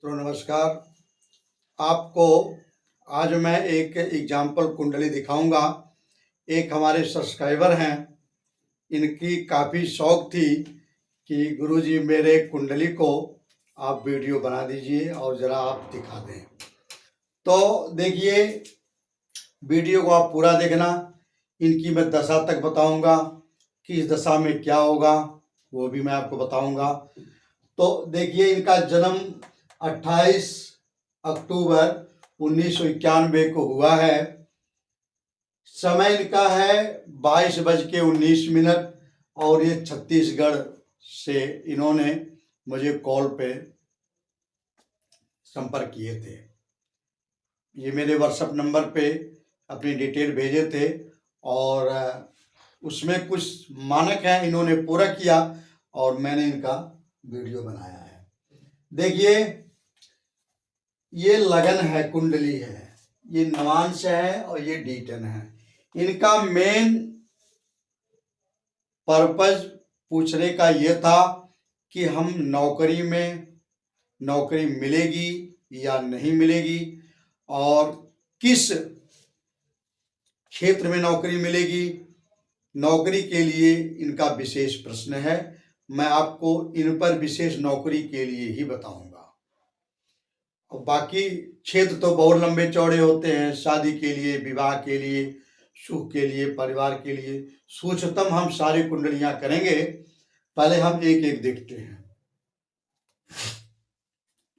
तो नमस्कार। आपको आज मैं एक एग्जाम्पल कुंडली दिखाऊंगा। एक हमारे सब्सक्राइबर हैं, इनकी काफ़ी शौक थी कि गुरुजी मेरे कुंडली को आप वीडियो बना दीजिए और ज़रा आप दिखा दें। तो देखिए, वीडियो को आप पूरा देखना। इनकी मैं दशा तक बताऊंगा, किस दशा में क्या होगा वो भी मैं आपको बताऊंगा। तो देखिए, इनका जन्म 28 अक्टूबर 1991 को हुआ है। समय इनका है 22:19 और ये छत्तीसगढ़ से इन्होंने मुझे कॉल पे संपर्क किए थे। ये मेरे व्हाट्सएप नंबर पे अपनी डिटेल भेजे थे और उसमें कुछ मानक हैं, इन्होंने पूरा किया और मैंने इनका वीडियो बनाया है। देखिए, ये लगन है, कुंडली है, ये नवांश है और ये D10 है। इनका मेन पर्पज पूछने का ये था कि हम नौकरी मिलेगी या नहीं मिलेगी और किस क्षेत्र में नौकरी मिलेगी। नौकरी के लिए इनका विशेष प्रश्न है। मैं आपको इन पर विशेष नौकरी के लिए ही बताऊंगा। और बाकी क्षेत्र तो बहुत लंबे चौड़े होते हैं, शादी के लिए, विवाह के लिए, सुख के लिए, परिवार के लिए। सूक्ष्मतम हम सारी कुंडलियां करेंगे। पहले हम एक एक देखते हैं।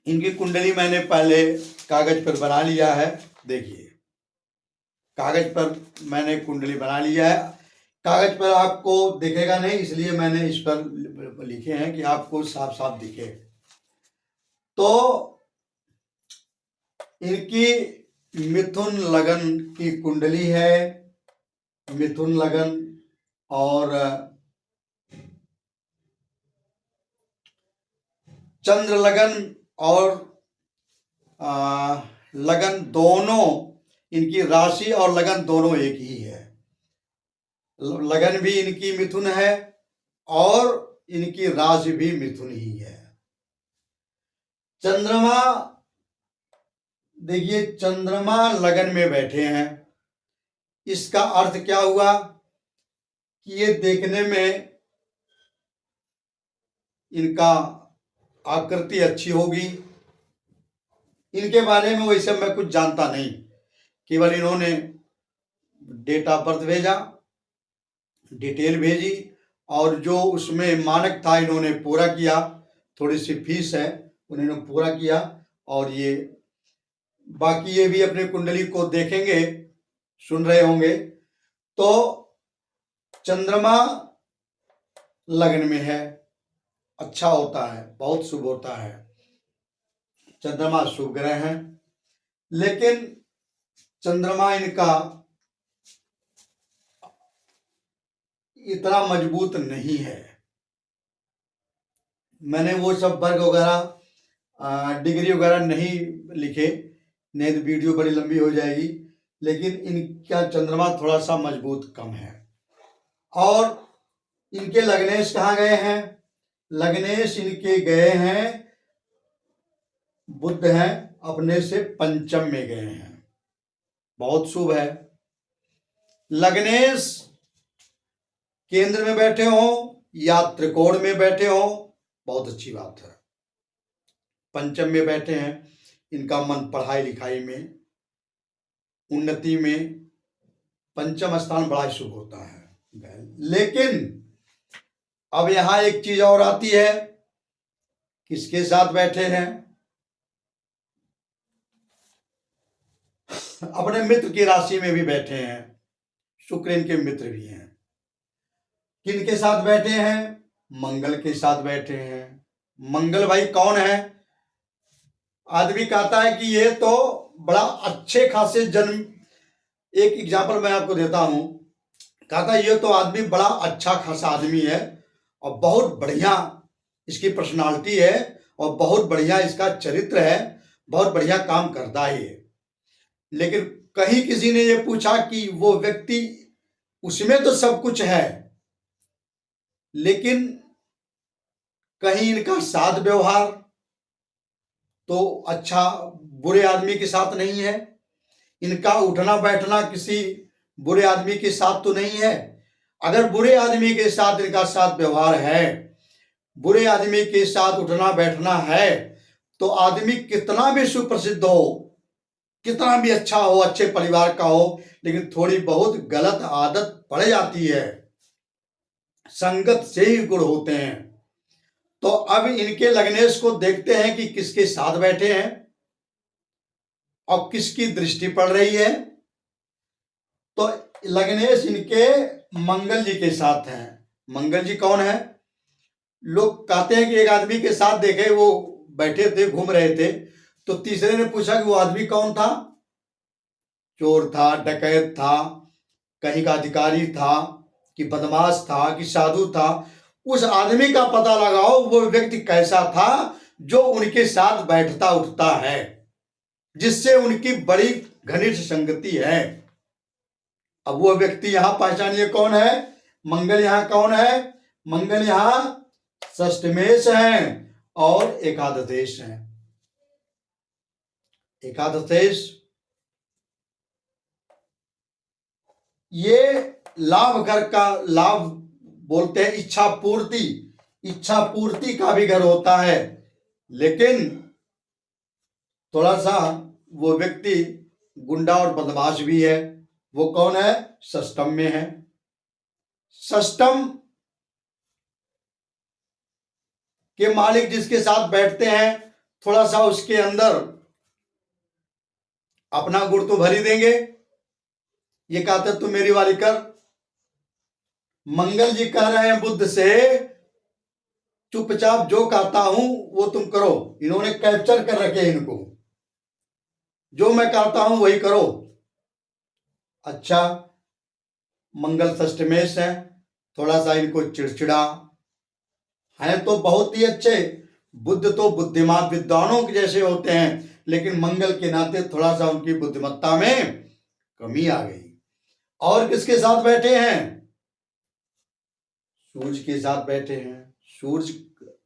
इनकी कुंडली मैंने पहले कागज पर बना लिया है। देखिए, कागज पर मैंने कुंडली बना लिया है। कागज पर आपको दिखेगा नहीं, इसलिए मैंने इस पर लिखे हैं कि आपको साफ साफ दिखे। तो इनकी मिथुन लगन की कुंडली है, मिथुन लगन, और चंद्र लगन और लगन दोनों, इनकी राशि और लगन दोनों एक ही है। लगन भी इनकी मिथुन है और इनकी राशि भी मिथुन ही है। चंद्रमा, देखिए, चंद्रमा लगन में बैठे हैं। इसका अर्थ क्या हुआ कि ये देखने में इनका आकृति अच्छी होगी। इनके बारे में वैसे मैं कुछ जानता नहीं, केवल इन्होंने डेट ऑफ बर्थ भेजा, डिटेल भेजी और जो उसमें मानक था इन्होंने पूरा किया। थोड़ी सी फीस है, उन्होंने पूरा किया। और ये बाकी ये भी अपने कुंडली को देखेंगे, सुन रहे होंगे। तो चंद्रमा लगन में है, अच्छा होता है, बहुत शुभ होता है। चंद्रमा शुभ ग्रह है, लेकिन चंद्रमा इनका इतना मजबूत नहीं है। मैंने वो सब वर्ग वगैरह, डिग्री वगैरह नहीं लिखे, नहीं तो वीडियो बड़ी लंबी हो जाएगी। लेकिन इनका चंद्रमा थोड़ा सा मजबूत कम है। और इनके लग्नेश कहाँ गए हैं? लग्नेश इनके गए हैं, बुध हैं, अपने से पंचम में गए हैं, बहुत शुभ है। लग्नेश केंद्र में बैठे हो या त्रिकोण में बैठे हो, बहुत अच्छी बात है। पंचम में बैठे हैं, इनका मन पढ़ाई लिखाई में, उन्नति में, पंचम स्थान बड़ा शुभ होता है। लेकिन अब यहां एक चीज और आती है, किसके साथ बैठे हैं? अपने मित्र की राशि में भी बैठे हैं। शुक्र इनके मित्र भी हैं। किनके साथ बैठे हैं? मंगल के साथ बैठे हैं। मंगल भाई कौन है? आदमी कहता है कि ये तो बड़ा अच्छे खासे जन्म, एक एग्जाम्पल मैं आपको देता हूं। कहता है ये तो आदमी बड़ा अच्छा खासा आदमी है और बहुत बढ़िया इसकी पर्सनालिटी है और बहुत बढ़िया इसका चरित्र है, बहुत बढ़िया काम करता है ये। लेकिन कहीं किसी ने ये पूछा कि वो व्यक्ति, उसमें तो सब कुछ है, लेकिन कहीं इनका साध व्यवहार, तो अच्छा बुरे आदमी के साथ नहीं है, इनका उठना बैठना किसी बुरे आदमी के साथ तो नहीं है। अगर बुरे आदमी के साथ इनका साथ व्यवहार है, बुरे आदमी के साथ उठना बैठना है, तो आदमी कितना भी सुप्रसिद्ध हो, कितना भी अच्छा हो, अच्छे परिवार का हो, लेकिन थोड़ी बहुत गलत आदत पड़ जाती है, संगत से ही गुण होते हैं। तो अब इनके लग्नेश को देखते हैं कि किसके साथ बैठे हैं और किसकी दृष्टि पड़ रही है। तो लग्नेश इनके मंगल जी के साथ हैं। मंगल जी कौन है? लोग कहते हैं कि एक आदमी के साथ देखे, वो बैठे थे, घूम रहे थे, तो तीसरे ने पूछा कि वो आदमी कौन था? चोर था, डकैत था, कहीं का अधिकारी था, कि बदमाश था, कि साधु था? उस आदमी का पता लगाओ, वो व्यक्ति कैसा था जो उनके साथ बैठता उठता है, जिससे उनकी बड़ी घनिष्ठ संगति है। अब वो व्यक्ति यहां पहचानिए कौन है? मंगल यहां कौन है? मंगल यहां षष्ठमेश है और एकादशेश है। एकादशेश ये लाभ घर का, लाभ बोलते हैं इच्छा पूर्ति, इच्छा पूर्ति का भी घर होता है, लेकिन थोड़ा सा वो व्यक्ति गुंडा और बदमाश भी है। वो कौन है? षष्ठम में है। षष्ठम के मालिक जिसके साथ बैठते हैं, थोड़ा सा उसके अंदर अपना गुण तो भर ही देंगे। ये कहते तू मेरी वाली कर। मंगल जी कह रहे हैं बुद्ध से, चुपचाप जो कहता हूं वो तुम करो। इन्होंने कैप्चर कर रखे इनको, जो मैं कहता हूं वही करो। अच्छा, मंगल षष्ठमेश है, थोड़ा सा इनको चिड़चिड़ा है, तो बहुत ही अच्छे। बुद्ध तो बुद्धिमान विद्वानों के जैसे होते हैं, लेकिन मंगल के नाते थोड़ा सा उनकी बुद्धिमत्ता में कमी आ गई। और किसके साथ बैठे हैं? सूर्य के साथ बैठे हैं। सूर्य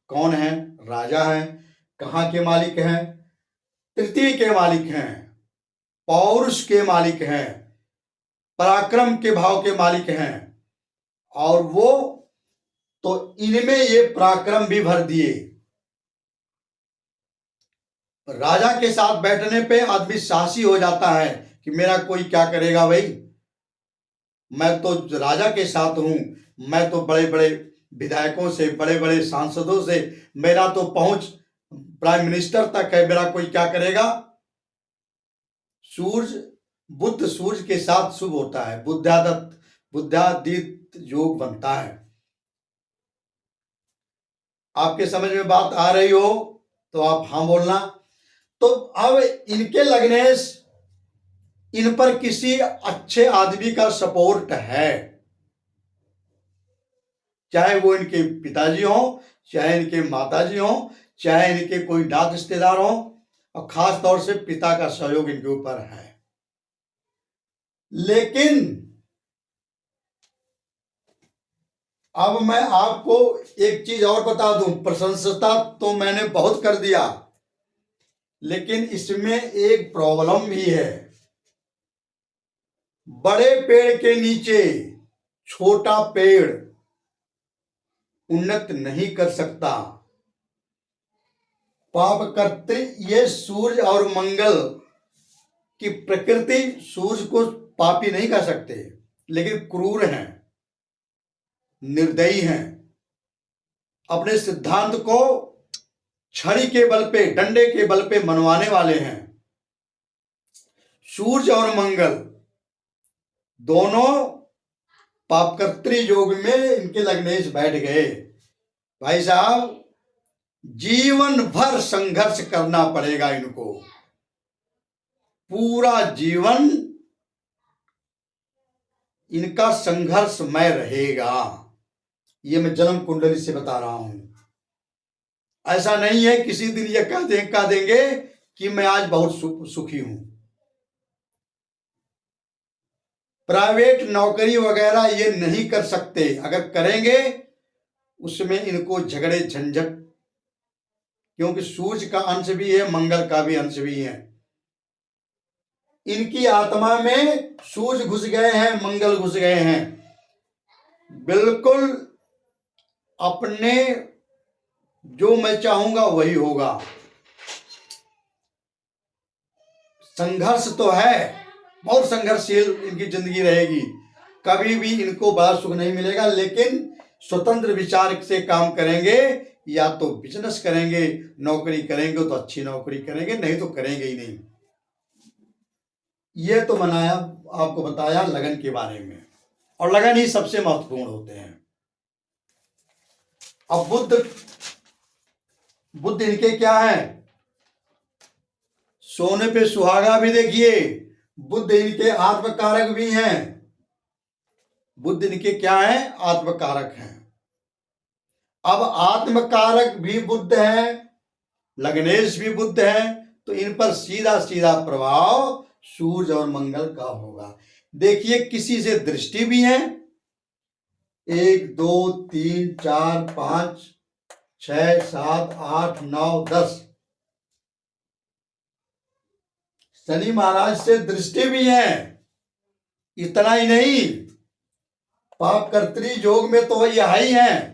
कौन है? राजा है। कहाँ के मालिक हैं? पृथ्वी के मालिक हैं, पौरुष के मालिक हैं, पराक्रम के भाव के मालिक हैं। और वो तो इनमें ये पराक्रम भी भर दिए। राजा के साथ बैठने पे आदमी साहसी हो जाता है कि मेरा कोई क्या करेगा भाई, मैं तो राजा के साथ हूं, मैं तो बड़े बड़े विधायकों से, बड़े बड़े सांसदों से, मेरा तो पहुंच प्राइम मिनिस्टर तक है, मेरा कोई क्या करेगा। सूर्य, बुध सूर्य के साथ शुभ होता है, बुद्धादित्य योग बनता है। आपके समझ में बात आ रही हो तो आप हाँ बोलना। तो अब इनके लग्नेश, इन पर किसी अच्छे आदमी का सपोर्ट है, चाहे वो इनके पिताजी हो, चाहे इनके माताजी हो, चाहे इनके कोई नात रिश्तेदार हो, और खास तौर से पिता का सहयोग इनके ऊपर है। लेकिन अब मैं आपको एक चीज और बता दूं, प्रशंसता तो मैंने बहुत कर दिया, लेकिन इसमें एक प्रॉब्लम भी है। बड़े पेड़ के नीचे छोटा पेड़ उन्नत नहीं कर सकता। पाप कर्तृ ये सूर्य और मंगल की प्रकृति, सूर्य को पापी नहीं कर सकते, लेकिन क्रूर हैं, निर्दयी हैं, अपने सिद्धांत को छड़ी के बल पे, डंडे के बल पे मनवाने वाले हैं। सूर्य और मंगल दोनों पापकर्तृ योग में इनके लग्नेश बैठ गए। भाई साहब, जीवन भर संघर्ष करना पड़ेगा इनको, पूरा जीवन इनका संघर्षमय रहेगा। ये मैं जन्म कुंडली से बता रहा हूं। ऐसा नहीं है किसी दिन ये कह देंगे कि मैं आज बहुत सुखी हूं। प्राइवेट नौकरी वगैरह ये नहीं कर सकते, अगर करेंगे उसमें इनको झगड़े झंझट क्योंकि सूर्य का अंश भी है, मंगल का भी अंश भी है। इनकी आत्मा में सूर्य घुस गए हैं, मंगल घुस गए हैं। बिल्कुल अपने जो मैं चाहूंगा वही होगा। संघर्ष तो है, बहुत संघर्षशील इनकी जिंदगी रहेगी। कभी भी इनको बड़ा सुख नहीं मिलेगा, लेकिन स्वतंत्र विचार से काम करेंगे। या तो बिजनेस करेंगे, नौकरी करेंगे तो अच्छी नौकरी करेंगे, नहीं तो करेंगे ही नहीं। ये तो बनाया आपको बताया लगन के बारे में, और लगन ही सबसे महत्वपूर्ण होते हैं। अब बुद्ध इनके क्या है? सोने पे सुहागा भी देखिए। बुद्ध इनके आत्मकारक भी हैं। बुद्ध इनके क्या है? आत्मकारक हैं। अब आत्मकारक भी बुद्ध हैं, लग्नेश भी बुद्ध हैं, तो इन पर सीधा सीधा प्रभाव सूर्य और मंगल का होगा। देखिए किसी से दृष्टि भी है, 1 2 3 4 5 6 7 8 9 10। शनि महाराज से दृष्टि भी है। इतना ही नहीं, पाप कर्त्री योग में तो यह ही है,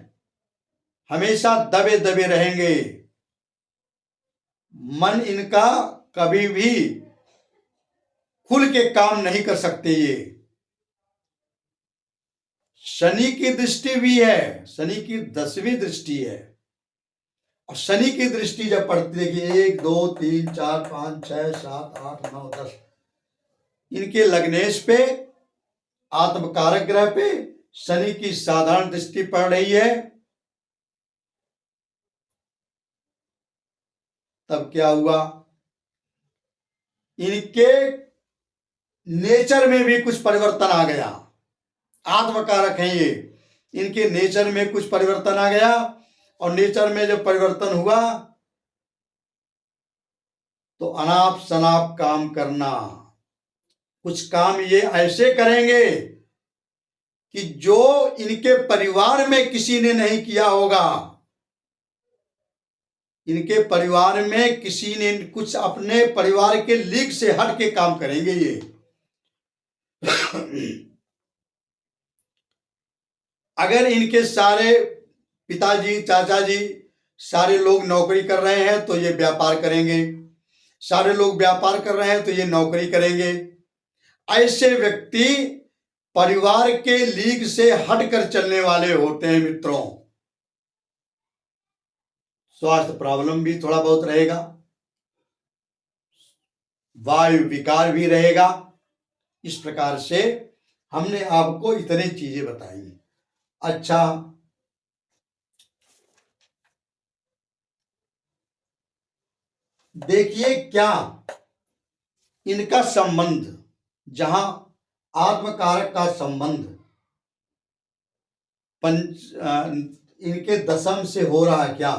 हमेशा दबे दबे रहेंगे। मन इनका कभी भी खुल के काम नहीं कर सकते। ये शनि की दृष्टि भी है, शनि की 10वीं दृष्टि है। और शनि की दृष्टि जब पड़ती है कि 1 2 3 4 5 6 7 8 9 10, इनके लग्नेश पे, आत्मकारक ग्रह पे शनि की साधारण दृष्टि पड़ रही है, तब क्या हुआ? इनके नेचर में भी कुछ परिवर्तन आ गया। आत्मकारक हैं ये, इनके नेचर में कुछ परिवर्तन आ गया। और नेचर में जब परिवर्तन हुआ तो अनाप शनाप काम करना। कुछ काम ये ऐसे करेंगे कि जो इनके परिवार में किसी ने नहीं किया होगा। इनके परिवार में किसी ने कुछ अपने परिवार के लीक से हट के काम करेंगे ये। अगर इनके सारे पिताजी, चाचा जी, सारे लोग नौकरी कर रहे हैं तो ये व्यापार करेंगे, सारे लोग व्यापार कर रहे हैं तो ये नौकरी करेंगे। ऐसे व्यक्ति परिवार के लीक से हटकर चलने वाले होते हैं मित्रों। स्वास्थ्य प्रॉब्लम भी थोड़ा बहुत रहेगा, वायु विकार भी रहेगा। इस प्रकार से हमने आपको इतनी चीजें बताई। अच्छा, देखिए क्या इनका संबंध, जहां आत्मकारक का संबंध इनके दशम से हो रहा है। क्या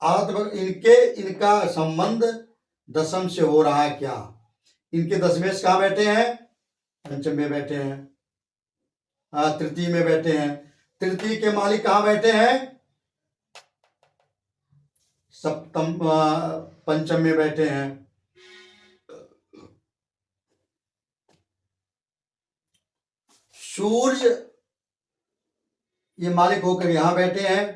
इनका संबंध दशम से हो रहा है? क्या इनके दशमेश कहाँ बैठे हैं? पंचम में बैठे हैं, तृतीय में बैठे हैं। तृतीय के मालिक कहाँ बैठे हैं? सप्तम, पंचम में बैठे हैं। सूर्य ये मालिक होकर यहां बैठे हैं,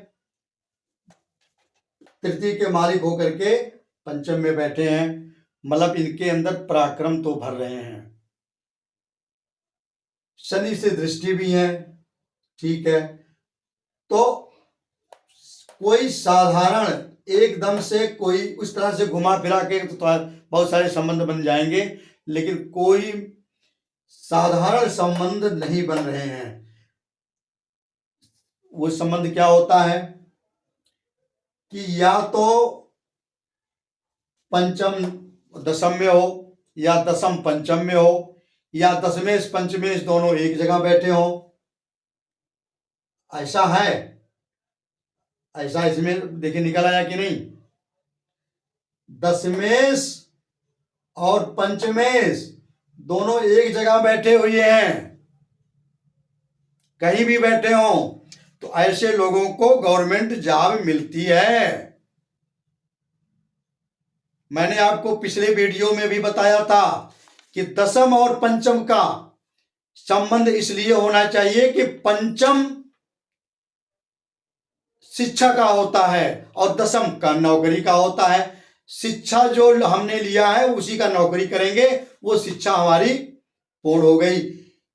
तृतीय के मालिक होकर के पंचम में बैठे हैं। मतलब इनके अंदर पराक्रम तो भर रहे हैं। शनि से दृष्टि भी है, ठीक है। तो कोई साधारण एकदम से कोई उस तरह से घुमा फिरा के तो बहुत सारे संबंध बन जाएंगे, लेकिन कोई साधारण संबंध नहीं बन रहे हैं। वो संबंध क्या होता है कि या तो पंचम दशम में हो, या दशम पंचम में हो, या दशमेश पंचमेश दोनों एक जगह बैठे हो। ऐसा है, ऐसा इसमें देखिए निकल आया कि नहीं? दशमेश और पंचमेश दोनों एक जगह बैठे हुए हैं, कहीं भी बैठे हो तो ऐसे लोगों को गवर्नमेंट जॉब मिलती है। मैंने आपको पिछले वीडियो में भी बताया था कि दसम और पंचम का संबंध इसलिए होना चाहिए कि पंचम शिक्षा का होता है और दसम का नौकरी का होता है। शिक्षा जो हमने लिया है उसी का नौकरी करेंगे, वो शिक्षा हमारी पूर्ण हो गई।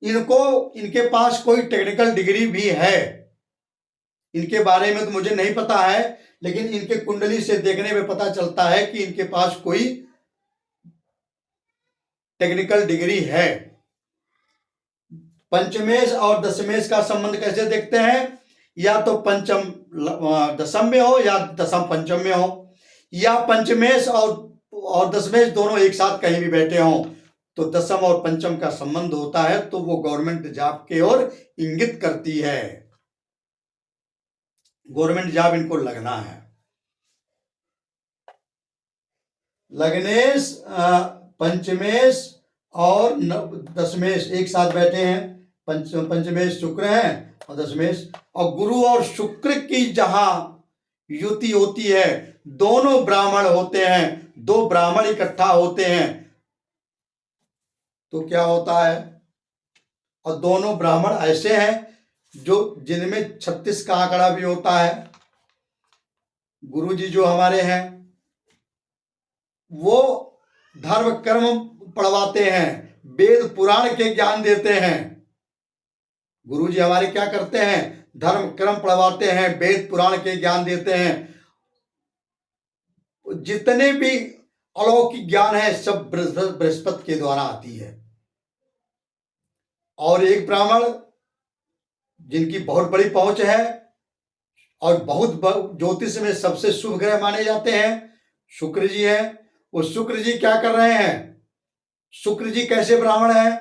इनके पास कोई टेक्निकल डिग्री भी है, इनके बारे में तो मुझे नहीं पता है, लेकिन इनके कुंडली से देखने में पता चलता है कि इनके पास कोई टेक्निकल डिग्री है। पंचमेश और दशमेश का संबंध कैसे देखते हैं? या तो पंचम दसम में हो या दसम पंचम में हो, या पंचमेश और दशमेश दोनों एक साथ कहीं भी बैठे हों, तो दसम और पंचम का संबंध होता है तो वो गवर्नमेंट जॉब की ओर इंगित करती है, गवर्नमेंट जॉब इनको लगना है। लग्नेश पंचमेश और दशमेश एक साथ बैठे हैं, पंचमेश शुक्र है और दशमेश, और गुरु और शुक्र की जहां युति होती है, दोनों ब्राह्मण होते हैं, दो ब्राह्मण इकट्ठा होते हैं तो क्या होता है? और दोनों ब्राह्मण ऐसे हैं जो जिनमें 36 का आंकड़ा भी होता है। गुरु जी जो हमारे हैं वो धर्म कर्म पढ़वाते हैं, वेद पुराण के ज्ञान देते हैं। गुरु जी हमारे क्या करते हैं? धर्म कर्म पढ़वाते हैं, वेद पुराण के ज्ञान देते हैं। जितने भी अलौकिक ज्ञान है सब बृहस्पति के द्वारा आती है। और एक ब्राह्मण जिनकी बहुत बड़ी पहुंच है और बहुत ज्योतिष में सबसे शुभ ग्रह माने जाते हैं, शुक्र जी हैं। वो शुक्र जी क्या कर रहे हैं? शुक्र जी कैसे ब्राह्मण हैं?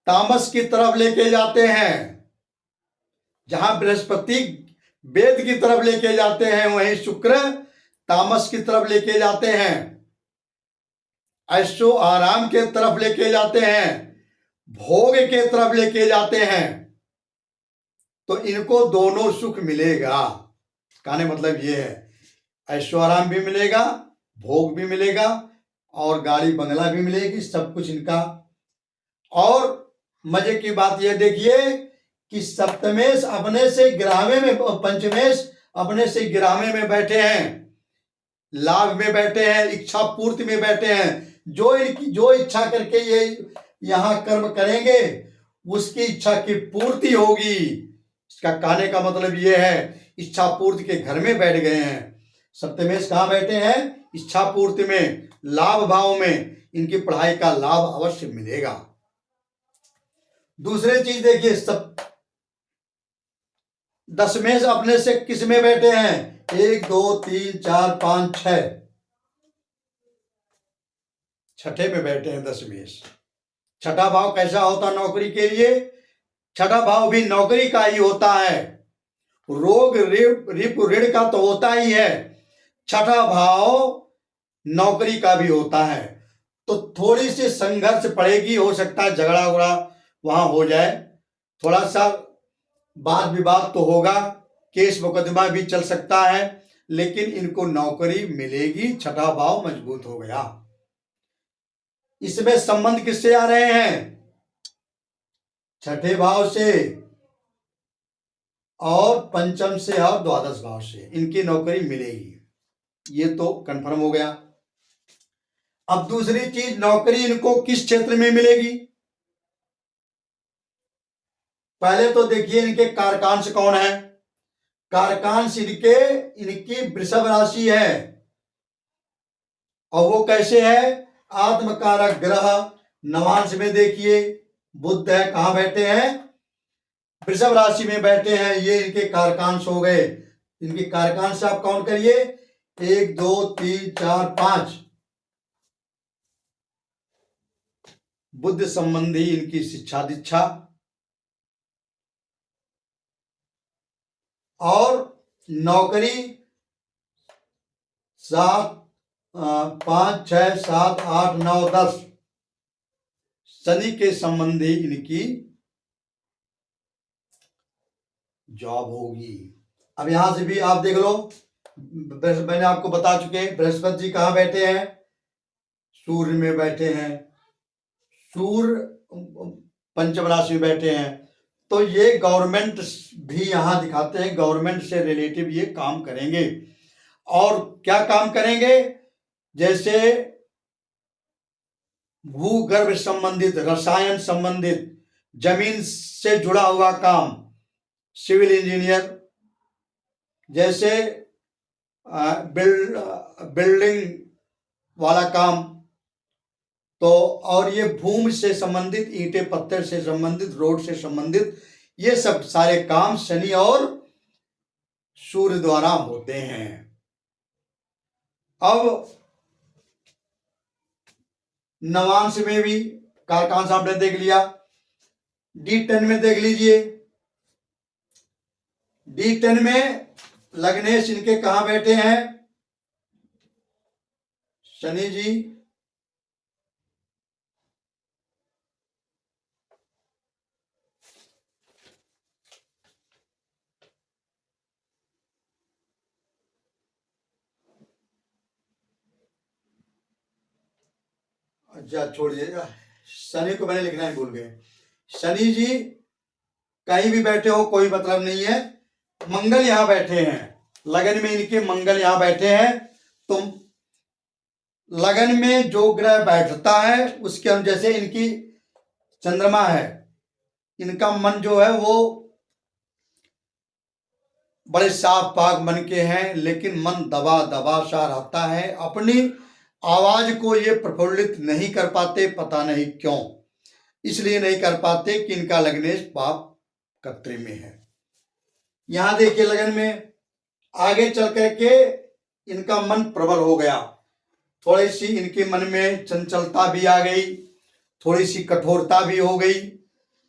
तामस की तरफ लेके जाते हैं। जहां बृहस्पति वेद की तरफ लेके जाते हैं, वहीं शुक्र तामस की तरफ लेके जाते हैं, ऐशो आराम के तरफ लेके जाते हैं, भोग के तरफ लेके जाते हैं। तो इनको दोनों सुख मिलेगा। कहने मतलब ये है, ऐशो आराम भी मिलेगा, भोग भी मिलेगा और गाड़ी बंगला भी मिलेगी, सब कुछ इनका। और मजे की बात यह देखिए कि सप्तमेश अपने से गिरावे में, पंचमेश अपने से गिरावे में बैठे हैं, लाभ में बैठे हैं, इच्छा पूर्ति में बैठे हैं। जो इच्छा करके ये यहां कर्म करेंगे उसकी इच्छा की पूर्ति होगी। इसका कहने का मतलब ये है, इच्छा पूर्ति के घर में बैठ गए हैं। सप्तमेश कहाँ बैठे हैं? इच्छा पूर्ति में, लाभ भाव में। इनकी पढ़ाई का लाभ अवश्य मिलेगा। दूसरी चीज देखिए, सब दशमेश अपने से किस में बैठे हैं? 1 2 3 4 5 6 छठे में बैठे हैं दशमेश। छठा भाव कैसा होता नौकरी के लिए? छठा भाव भी नौकरी का ही होता है। रोग रिप ऋण का तो होता ही है, छठा भाव नौकरी का भी होता है। तो थोड़ी सी संघर्ष पड़ेगी, हो सकता है झगड़ा उगड़ा वहां हो जाए, थोड़ा सा वाद विवाद तो होगा, केस मुकदमा भी चल सकता है, लेकिन इनको नौकरी मिलेगी। छठा भाव मजबूत हो गया। इसमें संबंध किससे आ रहे हैं? छठे भाव से और पंचम से और द्वादश भाव से इनकी नौकरी मिलेगी। ये तो कंफर्म हो गया। अब दूसरी चीज, नौकरी इनको किस क्षेत्र में मिलेगी? पहले तो देखिए इनके कारकांश कौन है। कारकांश इनकी वृषभ राशि है। और वो कैसे है? आत्मकारक ग्रह नवांश में देखिए बुध है, कहां बैठे हैं? वृषभ राशि में बैठे हैं। ये इनके कारकांश हो गए। इनके कारकांश आप काउंट करिए, 1 2 3 4 5। बुद्ध संबंधी इनकी शिक्षा दीक्षा और नौकरी 7 5 6 7 8 9 10 शनि के संबंधी इनकी जॉब होगी। अब यहां से भी आप देख लो, मैंने आपको बता चुके, बृहस्पति जी कहाँ बैठे हैं? सूर्य में बैठे हैं। सूर्य पंचम राशि में बैठे हैं, तो ये गवर्नमेंट भी यहाँ दिखाते हैं, गवर्नमेंट से रिलेटिव ये काम करेंगे। और क्या काम करेंगे? जैसे भूगर्भ संबंधित, रसायन संबंधित, जमीन से जुड़ा हुआ काम, सिविल इंजीनियर, जैसे बिल्डिंग वाला काम, तो और ये भूमि से संबंधित, ईंटें पत्थर से संबंधित, रोड से संबंधित, ये सब सारे काम शनि और सूर्य द्वारा होते हैं। अब नवांश में भी कारकांश आपने देख लिया, D10 में देख लीजिए। D10 में लग्नेश इनके कहां बैठे हैं? शनि जी अच्छा छोड़िए, शनि को मैंने लिखना ही भूल गए। शनि जी कहीं भी बैठे हो कोई मतलब नहीं है। मंगल यहां बैठे हैं, लगन में इनके मंगल यहां बैठे हैं, तो लगन में जो ग्रह बैठता है उसके हम, जैसे इनकी चंद्रमा है, इनका मन जो है वो बड़े साफ पाक मन के हैं, लेकिन मन दबा दबा सा रहता है, अपनी आवाज को ये प्रफुल्लित नहीं कर पाते, पता नहीं क्यों, इसलिए नहीं कर पाते कि इनका लग्नेश पाप कत्री में है। यहां देखिए लगन में आगे चल करके इनका मन प्रबल हो गया, थोड़ी सी इनके मन में चंचलता भी आ गई, थोड़ी सी कठोरता भी हो गई,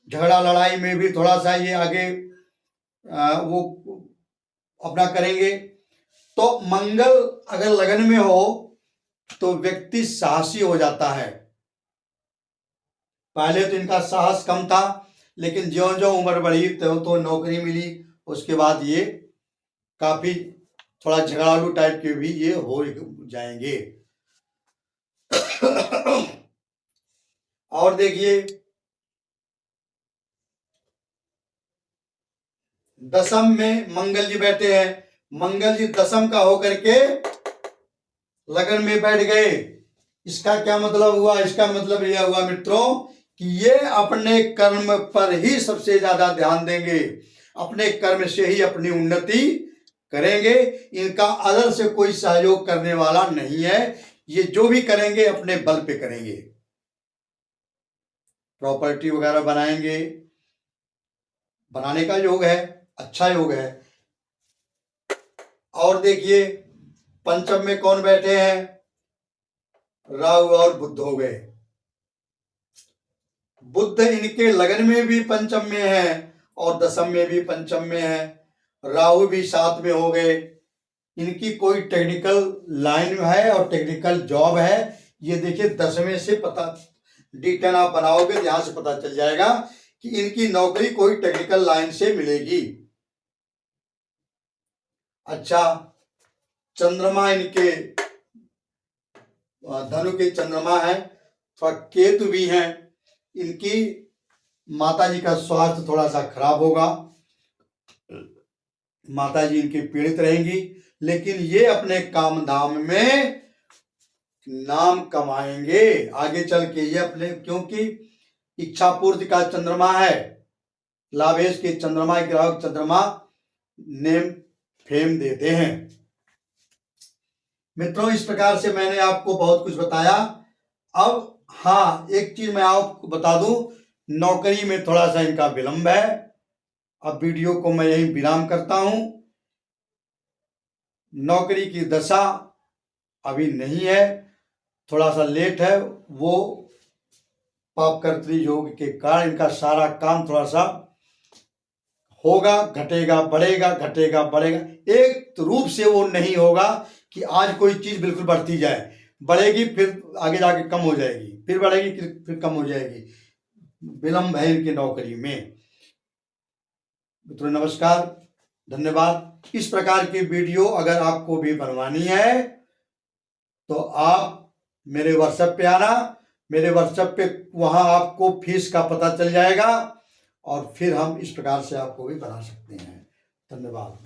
झगड़ा लड़ाई में भी थोड़ा सा ये आगे वो अपना करेंगे। तो मंगल अगर लगन में हो तो व्यक्ति साहसी हो जाता है। पहले तो इनका साहस कम था, लेकिन ज्यो ज्यो उम्र बढ़ी तो नौकरी मिली, उसके बाद ये काफी थोड़ा झगड़ालू टाइप के भी ये हो जाएंगे। और देखिए दशम में मंगल जी बैठे हैं, मंगल जी दशम का होकर के लगन में बैठ गए। इसका क्या मतलब हुआ? इसका मतलब यह हुआ मित्रों कि ये अपने कर्म पर ही सबसे ज्यादा ध्यान देंगे, अपने कर्म से ही अपनी उन्नति करेंगे, इनका अदर से कोई सहयोग करने वाला नहीं है, ये जो भी करेंगे अपने बल पे करेंगे, प्रॉपर्टी वगैरह बनाएंगे, बनाने का योग है, अच्छा योग है। और देखिए पंचम में कौन बैठे हैं? राहु और बुध हो गए। बुध इनके लगन में भी पंचम में है और दशम में भी पंचम में है, राहु भी साथ में हो गए। इनकी कोई टेक्निकल लाइन है और टेक्निकल जॉब है, ये देखिए दसवें से पता, D10 आप बनाओगे यहां से पता चल जाएगा कि इनकी नौकरी कोई टेक्निकल लाइन से मिलेगी। अच्छा, चंद्रमा इनके धनु के चंद्रमा है, थोड़ा केतु भी हैं, इनकी माता जी का स्वास्थ्य थोड़ा सा खराब होगा, माता जी इनकी पीड़ित रहेंगी, लेकिन ये अपने काम धाम में नाम कमाएंगे आगे चल के, ये अपने, क्योंकि इच्छा पूर्ति का चंद्रमा है, लाभेश के चंद्रमा, ग्राहक चंद्रमा नेम फेम देते हैं। मित्रों इस प्रकार से मैंने आपको बहुत कुछ बताया। अब हाँ, एक चीज मैं आपको बता दूं, नौकरी में थोड़ा सा इनका विलंब है। अब वीडियो को मैं यही विराम करता हूं। नौकरी की दशा अभी नहीं है, थोड़ा सा लेट है, वो पापकर्त्री योग के कारण इनका सारा काम थोड़ा सा होगा, घटेगा बढ़ेगा, घटेगा बढ़ेगा, एक रूप से वो नहीं होगा कि आज कोई चीज बिल्कुल बढ़ती जाए, बढ़ेगी फिर आगे जाके कम हो जाएगी, फिर बढ़ेगी फिर कम हो जाएगी, विलंब है इनकी नौकरी में। मित्रों नमस्कार। धन्यवाद। इस प्रकार की वीडियो अगर आपको भी बनवानी है तो आप मेरे व्हाट्सएप पे आना। मेरे व्हाट्सएप पे वहाँ आपको फीस का पता चल जाएगा और फिर हम इस प्रकार से आपको भी बना सकते हैं। धन्यवाद।